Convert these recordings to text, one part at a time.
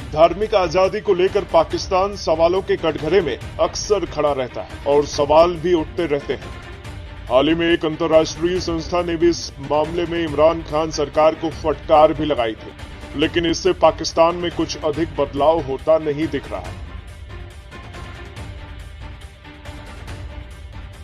धार्मिक आजादी को लेकर पाकिस्तान सवालों के कटघरे में अक्सर खड़ा रहता है और सवाल भी उठते रहते हैं। हाल ही में एक अंतर्राष्ट्रीय संस्था ने भी इस मामले में इमरान खान सरकार को फटकार भी लगाई थी, लेकिन इससे पाकिस्तान में कुछ अधिक बदलाव होता नहीं दिख रहा है।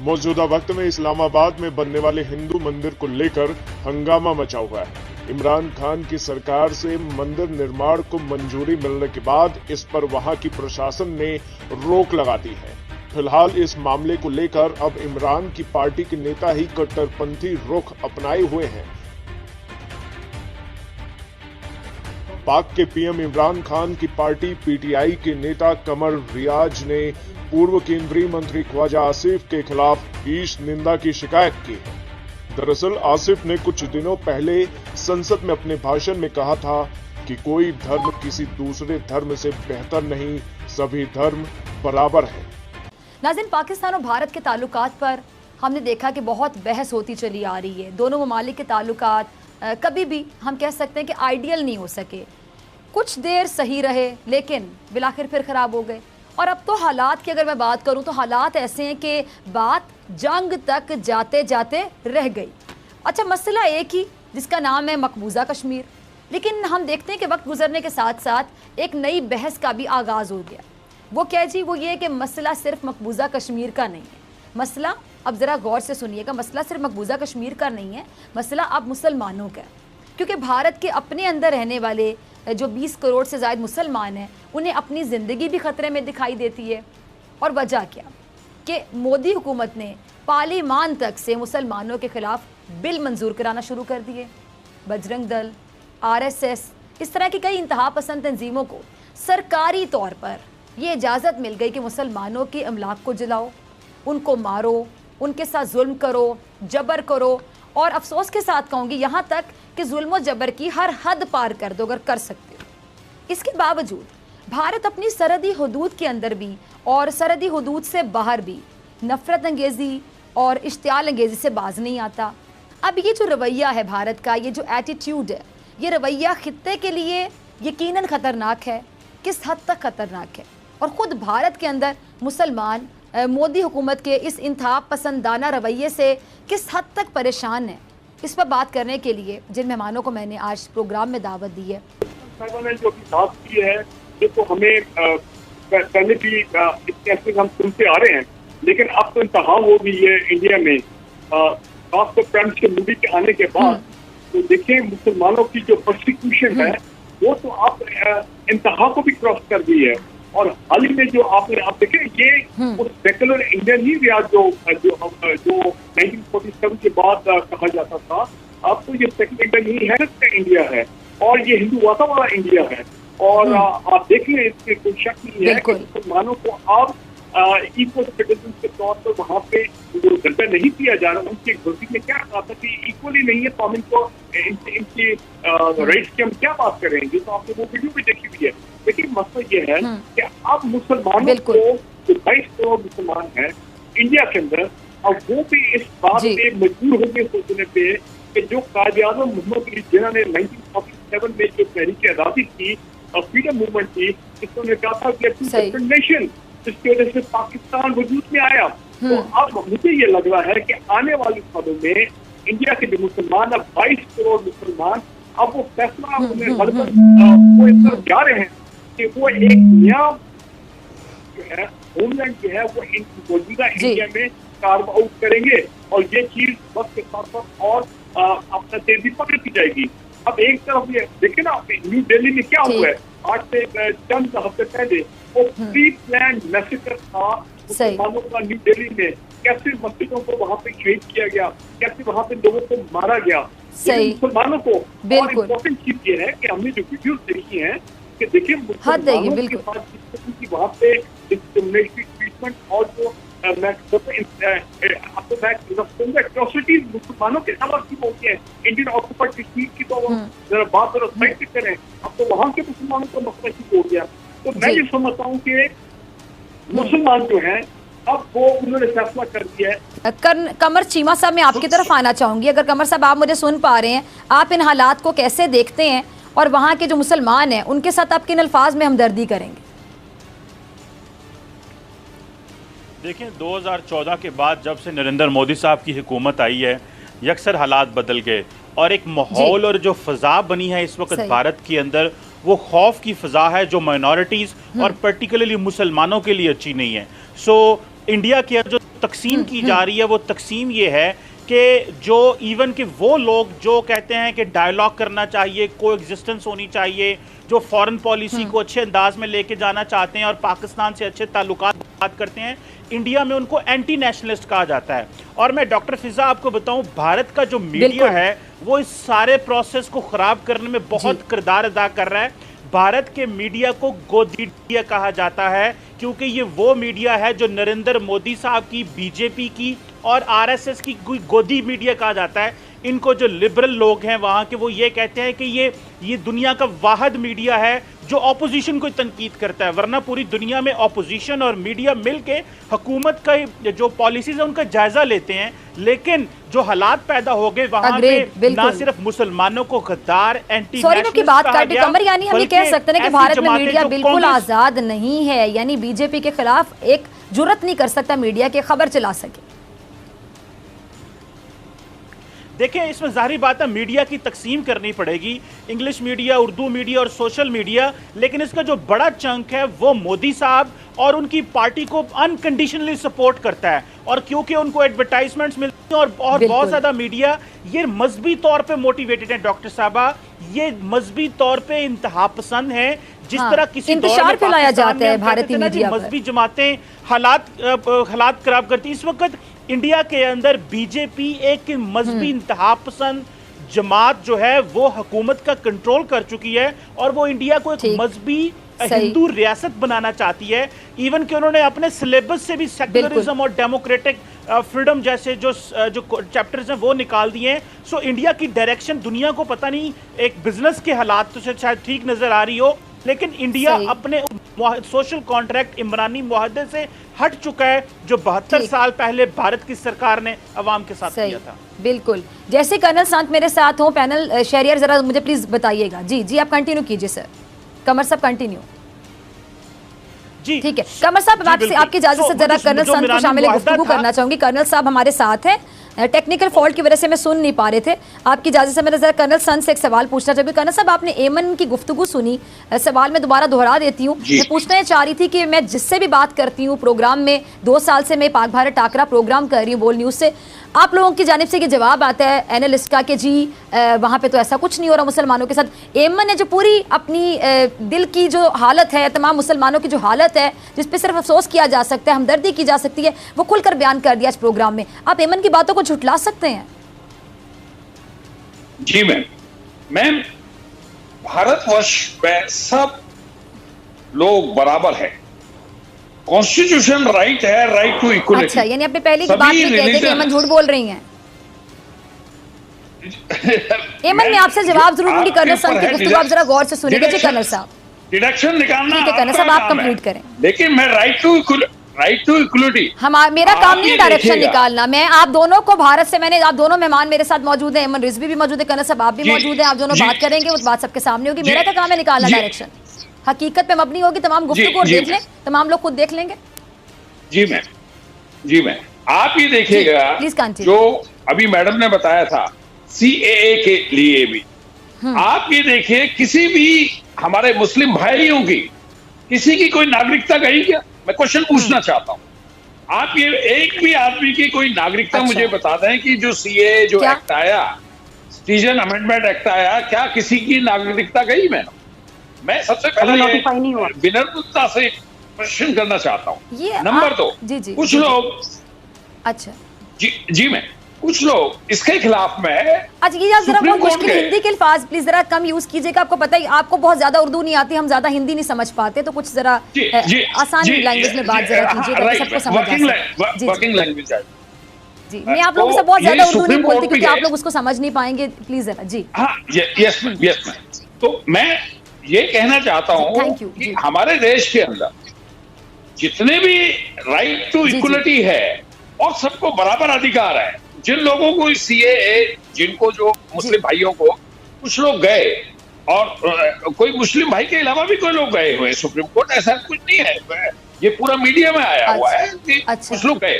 मौजूदा वक्त में इस्लामाबाद में बनने वाले हिंदू मंदिर को लेकर हंगामा मचा हुआ है। इमरान खान की सरकार से मंदिर निर्माण को मंजूरी मिलने के बाद इस पर वहां की प्रशासन ने रोक लगा दी है। फिलहाल इस मामले को लेकर अब इमरान की पार्टी के नेता ही कट्टरपंथी रुख अपनाए हुए हैं। पाक के पीएम इमरान खान की पार्टी पीटीआई के नेता कमर रियाज ने पूर्व केंद्रीय मंत्री ख्वाजा आसिफ के खिलाफ ईश निंदा की शिकायत की है। दरअसल आसिफ ने कुछ दिनों पहले संसद में अपने भाषण में कहा था कि कोई धर्म किसी दूसरे धर्म से बेहतर नहीं, सभी धर्म बराबर हैं। नाज़रीन, पाकिस्तान और भारत के ताल्लुकात पर हमने देखा कि बहुत बहस होती चली आ रही है। दोनों ममालिक के ताल्लुकात कभी भी हम कह सकते हैं कि आइडियल नहीं हो सके। कुछ देर सही रहे लेकिन बिलाखिर फिर खराब हो गए। और अब तो हालात की अगर मैं बात करूं तो हालात ऐसे हैं कि बात जंग तक जाते जाते रह गई। अच्छा, मसला एक ही जिसका नाम है मकबूजा कश्मीर, लेकिन हम देखते हैं कि वक्त गुजरने के साथ साथ एक नई बहस का भी आगाज़ हो गया। वो क्या जी? वो ये कि मसला सिर्फ मकबूजा कश्मीर का नहीं है। मसला, अब ज़रा गौर से सुनिएगा, मसला सिर्फ मकबूजा कश्मीर का नहीं है, मसला अब मुसलमानों का है। क्योंकि भारत के अपने अंदर रहने वाले जो 20 करोड़ से ज़ायद मुसलमान हैं, उन्हें अपनी ज़िंदगी भी ख़तरे में दिखाई देती है। और वजह क्या कि मोदी हुकूमत ने पार्लियामान तक से मुसलमानों के ख़िलाफ़ बिल मंजूर कराना शुरू कर दिए। बजरंग दल, आरएसएस, इस तरह की कई इंतहा पसंद तंजीमों को सरकारी तौर पर ये इजाज़त मिल गई कि मुसलमानों के अमलाक को जलाओ, उनको मारो, उनके साथ जुल्म करो, जबर करो। और अफसोस के साथ कहूँगी यहाँ तक कि जुल्म और जबर की हर हद पार कर दो अगर कर सकते हो। इसके बावजूद भारत अपनी सरहदी हदूद के अंदर भी और सरहदी हदूद से बाहर भी नफ़रत अंगेज़ी और इश्तियाल अंगेज़ी से बाज नहीं आता। अब ये जो रवैया है भारत का, ये जो एटीट्यूड है, ये रवैया खित्ते के लिए यकीनन ख़तरनाक है। किस हद तक ख़तरनाक है? और ख़ुद भारत के अंदर मुसलमान मोदी हुकूमत के इस इंतहा पसंदाना रवैये से किस हद तक परेशान है, इस पर बात करने के लिए जिन मेहमानों को मैंने आज प्रोग्राम में दावत दी है। ने जो बात की है ये तो हमें पहले भी इसके हम सुनते आ रहे हैं, लेकिन अब तो इंतहा हो गई है इंडिया में। खासतौर पर के मोदी के आने के बाद तो देखिए मुसलमानों की जो प्रोसिक्यूशन है वो तो आप इंतहा को भी क्रॉस कर दी है। और हाल ही में जो आप देखें ये वो सेकुलर इंडियन ही रहा जो 1947 के बाद कहा जाता था। अब तो ये सेकुलर इंडियन ही है, इंडिया है और ये हिंदुवादा वाला इंडिया है। और आप देखें इसमें कोई शक नहीं है कि मुसलमानों को अब इक्वल सिटीजन के तौर पर वहाँ पे जो दर्जा नहीं किया जा रहा। उनकी गलती में क्या कहा था कि इक्वली नहीं है, तो हम इनको इनकी राइट्स की हम क्या बात करेंगे। तो आपने वो वीडियो भी देखी हुई है। लेकिन मसला ये है कि अब मुसलमानों को जो 22 करोड़ मुसलमान हैं इंडिया के अंदर, अब वो भी इस बात पे मजबूर हो गए सोचने पे कि जो कायद-ए-आज़म मोहम्मद अली जिन्ना ने 1947 में जो तहरीक आज़ादी की, फ्रीडम मूवमेंट की, इसने कहा था कि डिफरेंट नेशन, जिसकी वजह से पाकिस्तान वजूद में आया। तो अब मुझे ये लग रहा है कि आने वाले सालों में इंडिया के जो मुसलमान, अब 22 करोड़ मुसलमान, अब वो फैसला वो इस तरफ जा रहे हैं कि वो एक नया जो है होमलैंड जो है वो मौजूदा इंडिया में कार्व आउट करेंगे। और ये चीज वक्त के साथ साथ और अपना तेजी पकड़ती जाएगी। अब एक तरफ ये देखे ना, न्यू दिल्ली में क्या हुआ है, आज से चंद हफ्ते पहले वो प्री प्लान मैसेकर था मुसलमानों का न्यू दिल्ली में। कैसे मस्जिदों को वहाँ पे शहीद किया गया, कैसे वहाँ पे लोगों को मारा गया। मुसलमानों को इम्पोर्टेंट चीज ये है कि हमने जो वीडियो देखी है कि देखिए मुसलमानों के साथ वहाँ पे डिस्क्रिमिनेटरी ट्रीटमेंट और जो एट्रोसिटीज मुसलमानों के खिलाफ की होती है इंडियन ऑक्यूपाइड कश्मीर की, तो जरा बात जरा साइड करें। अब तो वहाँ के मुसलमानों का मसला शुरू हो गया। तो मैं ये समझता हूँ कि मुसलमान जो है अब वो उन्होंने फैसला कर दिया है। कमर चीमा साहब, मैं आपकी तरफ आना चाहूंगी। अगर कमर साहब आप मुझे सुन पा रहे हैं, आप इन हालात को कैसे देखते हैं और वहाँ के जो मुसलमान हैं उनके साथ आप किन अल्फाज में हमदर्दी करेंगे? देखिए, 2014 के बाद जब से नरेंद्र मोदी साहब की हुकूमत आई है, यकसर हालात बदल गए और एक माहौल और जो फ़ज़ा बनी है इस वक्त भारत के अंदर, वो खौफ की फ़ज़ा है जो माइनॉरिटीज़ और पर्टिकुलरली मुसलमानों के लिए अच्छी नहीं है। सो इंडिया की जो तकसीम की जा रही है, वो तकसीम ये है कि जो इवन कि वो लोग जो कहते हैं कि डायलॉग करना चाहिए, को एग्जिस्टेंस होनी चाहिए, जो फॉरेन पॉलिसी को अच्छे अंदाज में लेके जाना चाहते हैं और पाकिस्तान से अच्छे ताल्लुकात बात करते हैं, इंडिया में उनको एंटी नेशनलिस्ट कहा जाता है। और मैं डॉक्टर फिजा आपको बताऊं, भारत का जो मीडिया है वो इस सारे प्रोसेस को खराब करने में बहुत किरदार अदा कर रहा है। भारत के मीडिया को गोदी मीडिया कहा जाता है क्योंकि ये वो मीडिया है जो नरेंद्र मोदी साहब की, बीजेपी की और आरएसएस की गोदी मीडिया कहा जाता है। इनको जो लिबरल लोग हैं वहाँ के, वो ये कहते हैं कि ये दुनिया का वाहिद मीडिया है जो ऑपोजिशन को तनकीद करता है, वरना पूरी दुनिया में ऑपोजिशन और मीडिया मिलके हुकूमत का जो पॉलिसीज है उनका जायजा लेते हैं। लेकिन जो हालात पैदा हो गए वहाँ पे ना सिर्फ मुसलमानों को गद्दार, एंटी नेशनलिस्ट की बात काटे कमर, यानी हम ये कह सकते हैं कि भारत में मीडिया बिल्कुल आजाद नहीं है, यानी बीजेपी के खिलाफ एक जुर्रत नहीं कर सकता मीडिया के खबर चला सके। देखिए, इसमें जाहिर बात है मीडिया की तकसीम करनी पड़ेगी, इंग्लिश मीडिया, उर्दू मीडिया और सोशल मीडिया, लेकिन इसका जो बड़ा चंक है वो मोदी साहब और उनकी पार्टी को अनकंडीशनली सपोर्ट करता है। और क्योंकि उनको एडवर्टाइजमेंट्स मिलती हैं और बहुत ज़्यादा मीडिया ये मजहबी तौर पे मोटिवेटेड है। डॉक्टर साहबा, ये मजहबी तौर पे इंतहा पसंद है, जिस तरह किसी इंतशार फैलाया जाता है भारतीय मीडिया पर, मजहबी जमातें हालात खराब करती। इस वक्त इंडिया के अंदर बीजेपी एक मजहबी इंतहा पसंद जमात जो है वो हुकूमत का कंट्रोल कर चुकी है और वो इंडिया को एक मजहबी हिंदू रियासत बनाना चाहती है। इवन कि उन्होंने अपने सिलेबस से भी सेक्युलरिज्म और डेमोक्रेटिक फ्रीडम जैसे जो चैप्टर्स हैं वो निकाल दिए हैं। सो इंडिया की डायरेक्शन दुनिया को पता नहीं, एक बिजनेस के हालात तो शायद ठीक नजर आ रही हो, लेकिन इंडिया अपने सोशल कॉन्ट्रैक्ट इमरानी मुआहदे से हट चुका है जो 72 साल पहले भारत की सरकार ने अवाम के साथ किया था। बिल्कुल, जैसे कर्नल सांत मेरे साथ हो, पैनल शहरियार जरा मुझे प्लीज बताइएगा। जी आप कंटिन्यू कीजिए सर। कमर साहब कंटिन्यू। जी ठीक है कमर साहब, आपकी इजाजत से जरा कर्नल सांत को शामिल गुफ्तगू करना चाहूंगी। कर्नल साहब हमारे साथ हैं, टेक्निकल फॉल्ट की वजह से मैं सुन नहीं पा रहे थे। आपकी इजाजत से मैं जरा कर्नल संत से एक सवाल पूछना चाहूंगी। कर्नल साहब, आपने एमन की गुफ्तगू सुनी, सवाल मैं दोबारा दोहरा देती हूँ। मैं पूछना चाह रही थी कि मैं जिससे भी बात करती हूँ प्रोग्राम में, 2 साल से मैं पाक भारत टाकरा प्रोग्राम कर रही हूँ बोल न्यूज़ से, आप लोगों की जानिब से ये जवाब आता है एनालिस्ट का कि जी वहाँ पे तो ऐसा कुछ नहीं हो रहा मुसलमानों के साथ। एमन ने जो पूरी अपनी दिल की जो हालत है, तमाम मुसलमानों की जो हालत है जिस पे सिर्फ अफसोस किया जा सकता है, हमदर्दी की जा सकती है, वो खुलकर बयान कर दिया इस प्रोग्राम में। आप एमन की बातों को झुटला सकते हैं? जी मैम, भारतवर्ष में सब लोग बराबर है, कॉन्स्टिट्यूशन राइट है, राइट टू इक्वलिटी। अच्छा, यानी आपने पहले की बात में कह दिया कि एमन झूठ बोल रही हैं। एमन में आपसे जवाब जरूर दूंगी कर्नल साहब की गुफ्तगू आप जरा गौर से सुनिएगा। जी कर्नल साहब, डिडक्शन निकालना ठीक है कर्नल साहब, आप कंप्लीट करें। लेकिन मैं राइट टू इक्वलिटी, मेरा काम नहीं है डायरेक्शन निकालना। मैं आप दोनों को भारत से, मैंने आप दोनों मेहमान मेरे साथ मौजूद हैं, एमन रिजवी भी मौजूद है, कर्नल साहब आप भी मौजूद हैं, आप दोनों बात करेंगे, उस बात सबके सामने होगी। मेरा क्या काम है निकालना डायरेक्शन, हकीकत पे मबनी होगी, तमाम गुफ्तगू देख लें, तमाम लोग खुद देख लेंगे। जी मैम, आप ये देखिएगा जो अभी मैडम ने बताया था CAA के लिए भी, आप ये देखिए किसी भी हमारे मुस्लिम भाइयों की किसी की कोई नागरिकता गई क्या? मैं क्वेश्चन पूछना चाहता हूँ। आप ये एक भी आदमी की कोई नागरिकता मुझे बता दें कि जो CAA जो एक्ट आया, सिटीजन अमेंडमेंट एक्ट आया, क्या किसी की नागरिकता गई? मैं सबसे पहले विनम्रता से प्रश्न करना चाहता हूँ। नंबर 2, कुछ लोग, अच्छा जी मैं, कुछ लोग इसके खिलाफ में। अच्छा, ये जरा बहुत मुश्किल हिंदी के अल्फाज प्लीज जरा कम यूज कीजिएगा। आपको पता ही, आपको बहुत ज्यादा उर्दू नहीं आती, हम ज्यादा हिंदी नहीं समझ पाते, तो कुछ जरा आसान लैंग्वेज में बात जरा कीजिएगा, सबको समझ आ सके। वर्किंग लैंग्वेज है जी, मैं आप लोगों से बहुत ज्यादा उर्दू नहीं बोलती क्योंकि आप लोग उसको समझ नहीं पाएंगे, प्लीज जरा। जी हाँ, यस मैम। तो मैं ये कहना चाहता हूँ कि हमारे देश के अंदर जितने भी राइट टू इक्वलिटी है और सबको बराबर अधिकार है, जिन लोगों को CAA, जिनको जो मुस्लिम भाइयों को कुछ लोग गए और कोई मुस्लिम भाई के अलावा भी कोई लोग गए हुए सुप्रीम कोर्ट, ऐसा कुछ नहीं है, ये पूरा मीडिया में आया हुआ है कि कुछ लोग गए।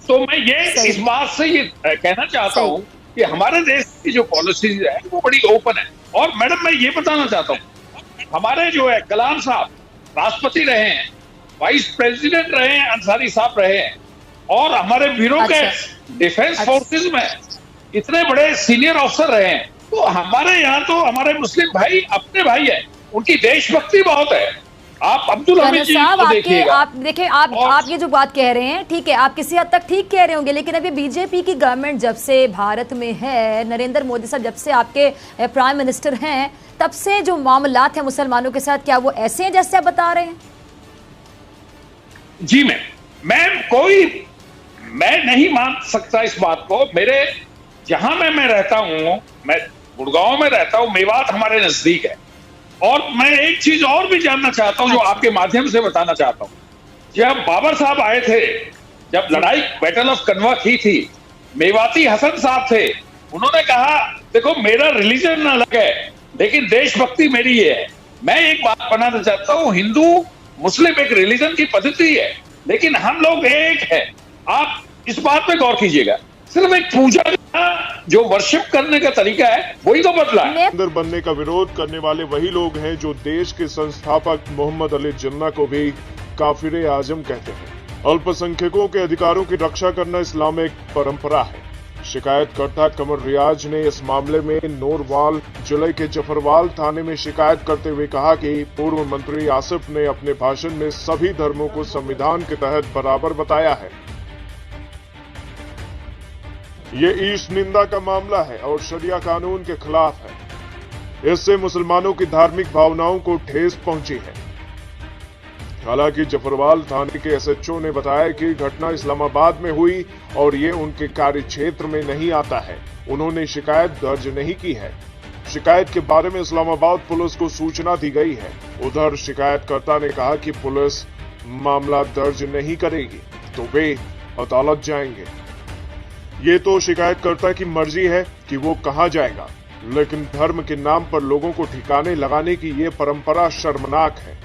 तो मैं ये इस बात से ये कहना चाहता हूँ कि हमारे देश की जो पॉलिसीज है वो बड़ी ओपन है। और मैडम मैं ये बताना चाहता हूँ, हमारे जो है कलाम साहब राष्ट्रपति रहे हैं, वाइस प्रेसिडेंट रहे हैं, अंसारी साहब रहे हैं, और हमारे ब्यूरोक्रेट्स डिफेंस फोर्सेस में इतने बड़े सीनियर ऑफिसर रहे हैं। तो हमारे यहाँ तो हमारे मुस्लिम भाई अपने भाई है, उनकी देशभक्ति बहुत है। आप अब्दुल हमीद जी को देखिएगा। आप देखिए, आप ये जो बात कह रहे हैं ठीक है, आप किसी हद तक ठीक कह रहे होंगे, लेकिन अभी बीजेपी की गवर्नमेंट जब से भारत में है, नरेंद्र मोदी साहब जब से आपके प्राइम मिनिस्टर हैं, तब से जो मामलात हैं मुसलमानों के साथ, क्या वो ऐसे हैं जैसे आप बता रहे हैं? जी मैं नहीं मान सकता इस बात को। मेरे जहां मैं रहता हूं, मैं गुड़गांव में रहता हूं, मेवात हमारे नजदीक है। और मैं एक चीज और भी जानना चाहता हूं, जो आपके माध्यम से बताना चाहता हूं। जब बाबर साहब आए थे, जब लड़ाई बैटल ऑफ कनवा की थी, मेवाती हसन साहब थे, उन्होंने कहा देखो मेरा रिलीजन अलग है लेकिन देशभक्ति मेरी है। मैं एक बात बनाना चाहता हूं, हिंदू मुस्लिम एक रिलीजन की पद्धति है लेकिन हम लोग एक है। आप इस बात पे गौर कीजिएगा, सिर्फ एक पूजा का जो वर्शिप करने का तरीका है वही तो बदला है। अंदर बनने का विरोध करने वाले वही लोग हैं जो देश के संस्थापक मोहम्मद अली जिन्ना को भी काफिरे आजम कहते हैं। अल्पसंख्यकों के अधिकारों की रक्षा करना इस्लामिक परंपरा है। शिकायतकर्ता कमर रियाज ने इस मामले में नोरवाल जिले के जफरवाल थाने में शिकायत करते हुए कहा कि पूर्व मंत्री आसिफ ने अपने भाषण में सभी धर्मों को संविधान के तहत बराबर बताया है। ये ईश निंदा का मामला है और शरिया कानून के खिलाफ है। इससे मुसलमानों की धार्मिक भावनाओं को ठेस पहुंची है। हालांकि जफरवाल थाने के एसएचओ ने बताया कि घटना इस्लामाबाद में हुई और ये उनके कार्य क्षेत्र में नहीं आता है। उन्होंने शिकायत दर्ज नहीं की है। शिकायत के बारे में इस्लामाबाद पुलिस को सूचना दी गई है। उधर शिकायतकर्ता ने कहा कि पुलिस मामला दर्ज नहीं करेगी तो वे अदालत जाएंगे। ये तो शिकायतकर्ता की मर्जी है कि वो कहां जाएगा, लेकिन धर्म के नाम पर लोगों को ठिकाने लगाने की ये परंपरा शर्मनाक है।